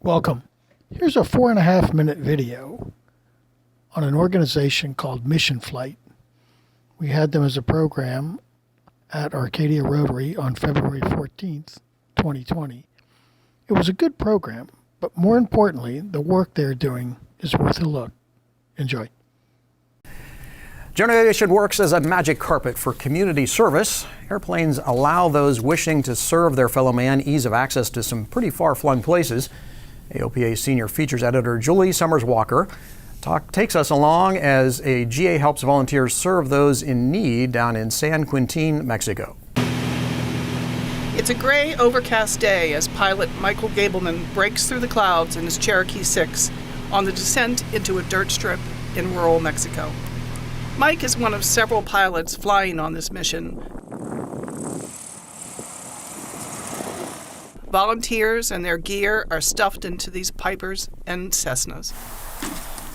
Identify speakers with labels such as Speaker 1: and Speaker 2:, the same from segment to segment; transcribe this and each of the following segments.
Speaker 1: Welcome. Here's a 4.5-minute video on an organization called Mission Flight. We had them as a program at Arcadia Rotary on February 14th, 2020. It was a good program, but more importantly, the work they're doing is worth a look. Enjoy.
Speaker 2: General Aviation works as a magic carpet for community service. Airplanes allow those wishing to serve their fellow man ease of access to some pretty far-flung places. AOPA Senior Features Editor Julie Summers Walker takes us along as a GA helps volunteers serve those in need down in San Quintin, Mexico.
Speaker 3: It's a gray, overcast day as pilot Michael Gableman breaks through the clouds in his Cherokee 6 on the descent into a dirt strip in rural Mexico. Mike is one of several pilots flying on this mission. Volunteers and their gear are stuffed into these Pipers and Cessnas.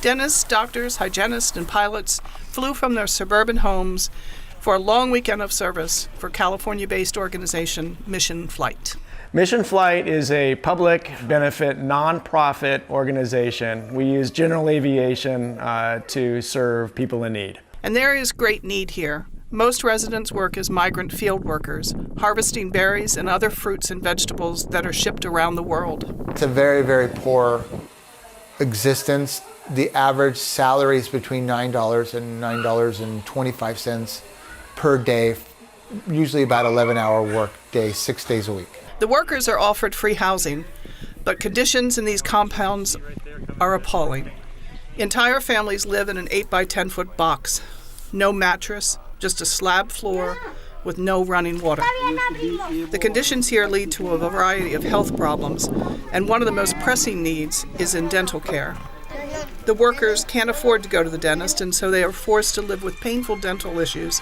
Speaker 3: Dentists, doctors, hygienists, and pilots flew from their suburban homes for a long weekend of service for California-based organization Mission Flight.
Speaker 4: Mission Flight is a public benefit nonprofit organization. We use general aviation to serve people in need.
Speaker 3: And there is great need here. Most residents work as migrant field workers, harvesting berries and other fruits and vegetables that are shipped around the world.
Speaker 5: It's a very, very poor existence. The average salary is between $9 and $9.25 per day, usually about 11-hour work day, 6 days a week.
Speaker 3: The workers are offered free housing, but conditions in these compounds are appalling. Entire families live in an 8 by 10 foot box. No mattress, just a slab floor with no running water. The conditions here lead to a variety of health problems, and one of the most pressing needs is in dental care. The workers can't afford to go to the dentist, and so they are forced to live with painful dental issues.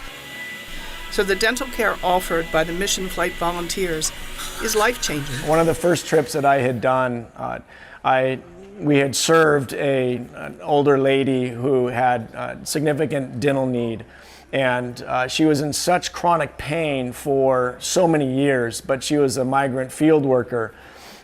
Speaker 3: So the dental care offered by the Mission Flight volunteers is life-changing.
Speaker 4: One of the first trips that I had done, we had served an older lady who had significant dental need. And she was in such chronic pain for so many years, but she was a migrant field worker.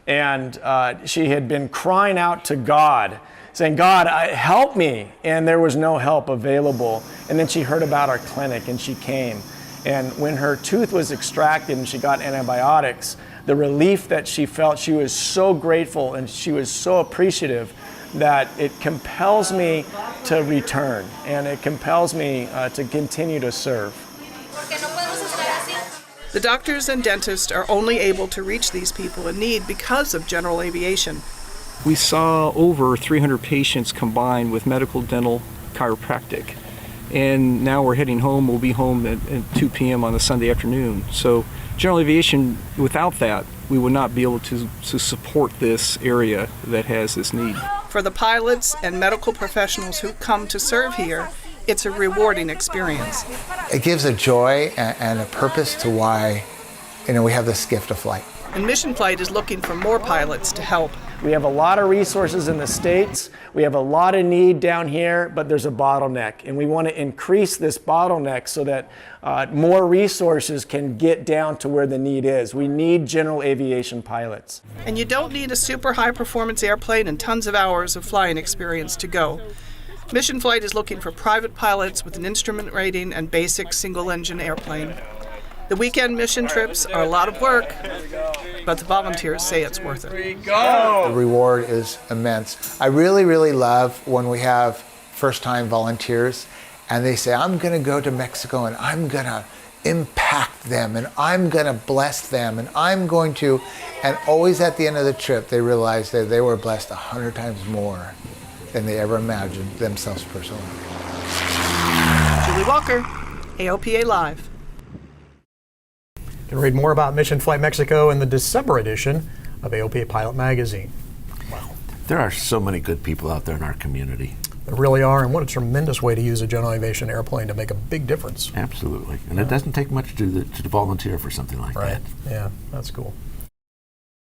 Speaker 4: And she had been crying out to God, saying, God, help me. And there was no help available. And then she heard about our clinic and she came. And when her tooth was extracted and she got antibiotics, the relief that she felt, she was so grateful and she was so appreciative that it compels me to return and it compels me to continue to serve.
Speaker 3: The doctors and dentists are only able to reach these people in need because of general aviation.
Speaker 6: We saw over 300 patients combined with medical, dental, chiropractic. And now we're heading home. We'll be home at 2 p.m. on a Sunday afternoon. So general aviation, without that, we would not be able to support this area that has this need.
Speaker 3: For the pilots and medical professionals who come to serve here, it's a rewarding experience.
Speaker 5: It gives a joy and a purpose to why, we have this gift of flight.
Speaker 3: And Mission Flight is looking for more pilots to help.
Speaker 4: We have a lot of resources in the States. We have a lot of need down here, but there's a bottleneck. And we want to increase this bottleneck so that more resources can get down to where the need is. We need general aviation pilots.
Speaker 3: And you don't need a super high performance airplane and tons of hours of flying experience to go. Mission Flight is looking for private pilots with an instrument rating and basic single engine airplane. The weekend mission trips are a lot of work, but the volunteers say it's worth it.
Speaker 5: The reward is immense. I really, really love when we have first-time volunteers and they say, I'm going to go to Mexico and I'm going to impact them and I'm going to bless them and I'm going to, and always at the end of the trip they realize that they were blessed 100 times more than they ever imagined themselves personally.
Speaker 3: Julie Walker, AOPA Live.
Speaker 2: You can read more about Mission Flight Mexico in the December edition of AOPA Pilot Magazine. Wow.
Speaker 7: There are so many good people out there in our community.
Speaker 2: There really are, and what a tremendous way to use a general aviation airplane to make a big difference.
Speaker 7: Absolutely. And it doesn't take much to volunteer for something like that.
Speaker 2: Yeah, that's cool.